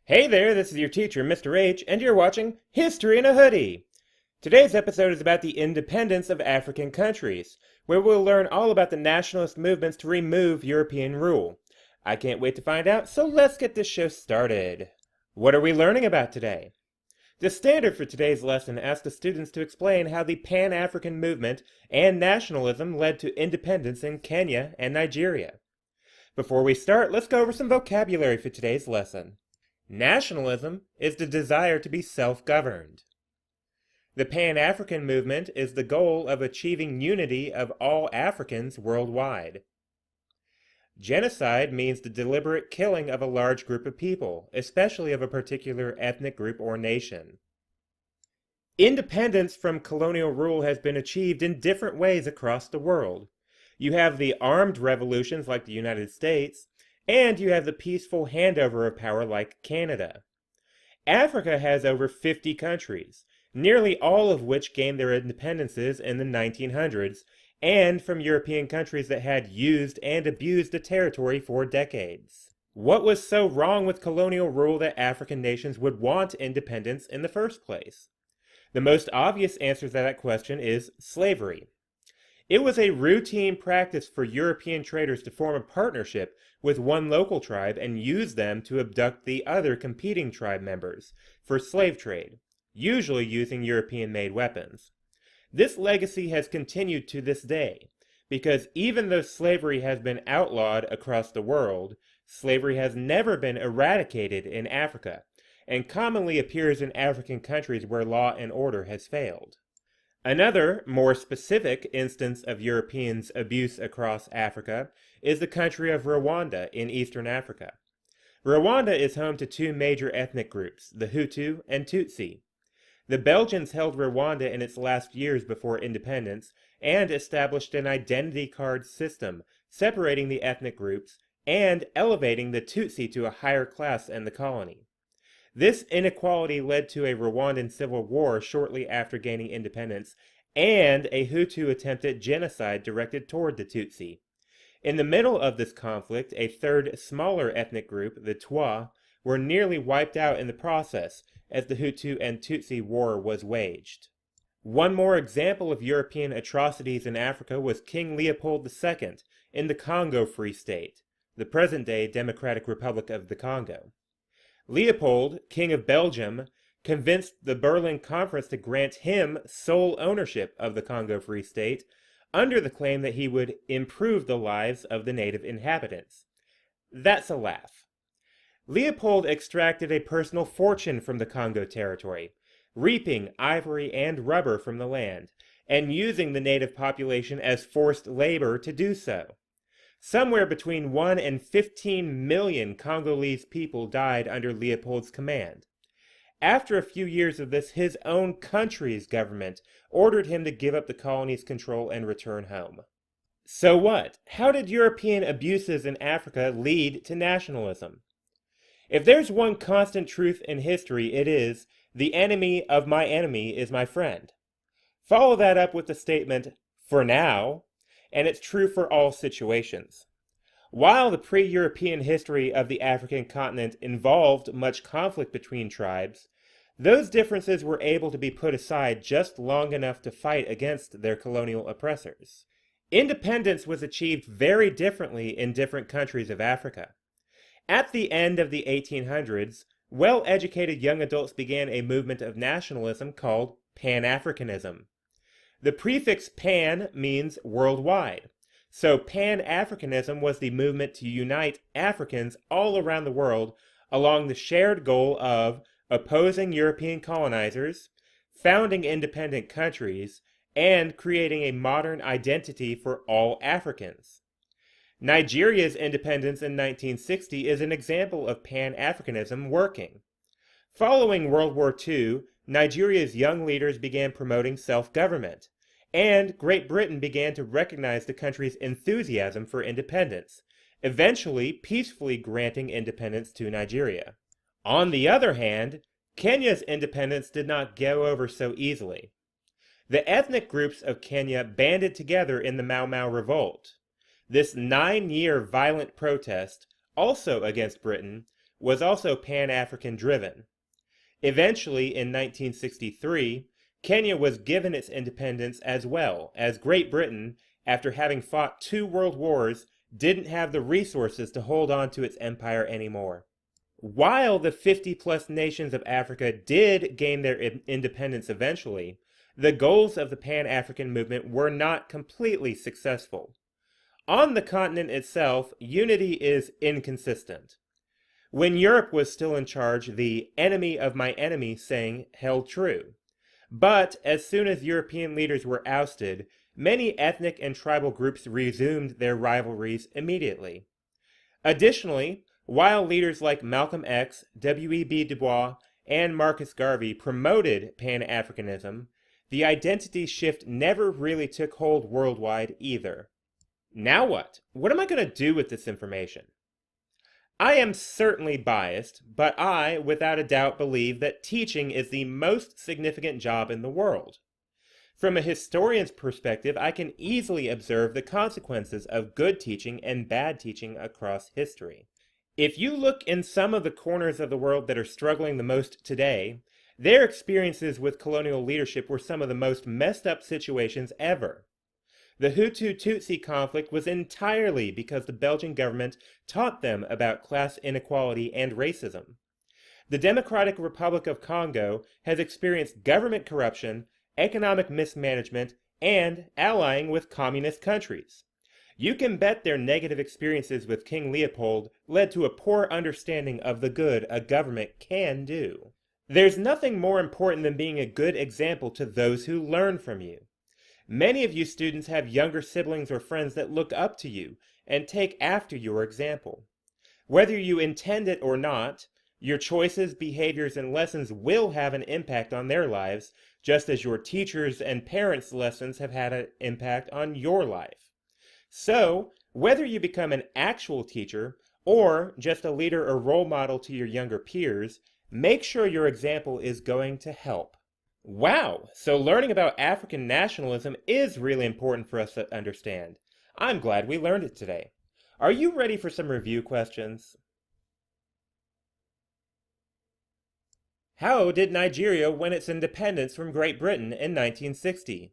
Hey there, this is your teacher, Mr. H, and you're watching History in a Hoodie. Today's episode is about the independence of African countries, where we'll learn all about the nationalist movements to remove European rule. I can't wait to find out, so let's get this show started. What are we learning about today? The standard for today's lesson asks the students to explain how the Pan-African movement and nationalism led to independence in Kenya and Nigeria. Before we start, let's go over some vocabulary for today's lesson. Nationalism is the desire to be self-governed. The Pan-African movement is the goal of achieving unity of all Africans worldwide. Genocide means the deliberate killing of a large group of people, especially of a particular ethnic group or nation. Independence from colonial rule has been achieved in different ways across the world. You have the armed revolutions like the United States, and you have the peaceful handover of power like Canada. Africa has over 50 countries, nearly all of which gained their independences in the 1900s, and from European countries that had used and abused the territory for decades. What was so wrong with colonial rule that African nations would want independence in the first place? The most obvious answer to that question is slavery. It was a routine practice for European traders to form a partnership with one local tribe and use them to abduct the other competing tribe members for slave trade, usually using European-made weapons. This legacy has continued to this day, because even though slavery has been outlawed across the world, slavery has never been eradicated in Africa, and commonly appears in African countries where law and order has failed. Another, more specific instance of Europeans' abuse across Africa is the country of Rwanda in eastern Africa. Rwanda is home to two major ethnic groups, the Hutu and Tutsi. The Belgians held Rwanda in its last years before independence and established an identity card system, separating the ethnic groups and elevating the Tutsi to a higher class in the colony. This inequality led to a Rwandan civil war shortly after gaining independence, and a Hutu attempt at genocide directed toward the Tutsi. In the middle of this conflict, a third, smaller ethnic group, the Twa, were nearly wiped out in the process, as the Hutu and Tutsi war was waged. One more example of European atrocities in Africa was King Leopold II in the Congo Free State, the present-day Democratic Republic of the Congo. Leopold, King of Belgium, convinced the Berlin Conference to grant him sole ownership of the Congo Free State under the claim that he would improve the lives of the native inhabitants. That's a laugh. Leopold extracted a personal fortune from the Congo territory, reaping ivory and rubber from the land, and using the native population as forced labor to do so. Somewhere between 1 and 15 million Congolese people died under Leopold's command. After a few years of this, his own country's government ordered him to give up the colony's control and return home. So what? How did European abuses in Africa lead to nationalism? If there's one constant truth in history, it is, the enemy of my enemy is my friend. Follow that up with the statement, for now, and it's true for all situations. While the pre-European history of the African continent involved much conflict between tribes, those differences were able to be put aside just long enough to fight against their colonial oppressors. Independence was achieved very differently in different countries of Africa. At the end of the 1800s, well-educated young adults began a movement of nationalism called Pan-Africanism. The prefix pan means worldwide, so Pan-Africanism was the movement to unite Africans all around the world along the shared goal of opposing European colonizers, founding independent countries, and creating a modern identity for all Africans. Nigeria's independence in 1960 is an example of Pan-Africanism working. Following World War II, Nigeria's young leaders began promoting self-government, and Great Britain began to recognize the country's enthusiasm for independence, eventually peacefully granting independence to Nigeria. On the other hand, Kenya's independence did not go over so easily. The ethnic groups of Kenya banded together in the Mau Mau Revolt. This 9-year violent protest, also against Britain, was also Pan-African driven. Eventually, in 1963, Kenya was given its independence as well, as Great Britain, after having fought 2 world wars, didn't have the resources to hold on to its empire anymore. While the 50-plus nations of Africa did gain their independence eventually, the goals of the Pan-African movement were not completely successful. On the continent itself, unity is inconsistent. When Europe was still in charge, the enemy of my enemy saying held true. But as soon as European leaders were ousted, many ethnic and tribal groups resumed their rivalries immediately. Additionally, while leaders like Malcolm X, W.E.B. Du Bois, and Marcus Garvey promoted Pan-Africanism, the identity shift never really took hold worldwide either. Now what? What am I going to do with this information? I am certainly biased, but I, without a doubt, believe that teaching is the most significant job in the world. From a historian's perspective, I can easily observe the consequences of good teaching and bad teaching across history. If you look in some of the corners of the world that are struggling the most today, their experiences with colonial leadership were some of the most messed up situations ever. The Hutu-Tutsi conflict was entirely because the Belgian government taught them about class inequality and racism. The Democratic Republic of Congo has experienced government corruption, economic mismanagement, and allying with communist countries. You can bet their negative experiences with King Leopold led to a poor understanding of the good a government can do. There's nothing more important than being a good example to those who learn from you. Many of you students have younger siblings or friends that look up to you and take after your example. Whether you intend it or not, your choices, behaviors, and lessons will have an impact on their lives, just as your teachers' and parents' lessons have had an impact on your life. So, whether you become an actual teacher or just a leader or role model to your younger peers, make sure your example is going to help. Wow, so learning about African nationalism is really important for us to understand. I'm glad we learned it today. Are you ready for some review questions? How did Nigeria win its independence from Great Britain in 1960?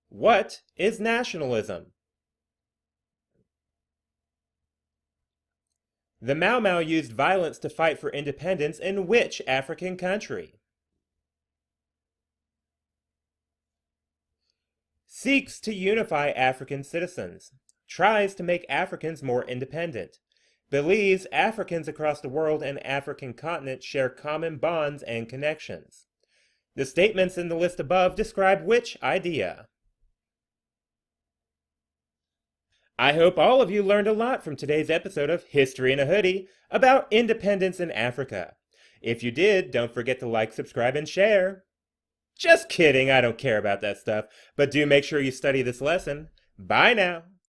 What is nationalism? The Mau Mau used violence to fight for independence in which African country? Seeks to unify African citizens. Tries to make Africans more independent. Believes Africans across the world and African continent share common bonds and connections. The statements in the list above describe which idea? I hope all of you learned a lot from today's episode of History in a Hoodie about independence in Africa. If you did, don't forget to like, subscribe, and share. Just kidding, I don't care about that stuff, but do make sure you study this lesson. Bye now.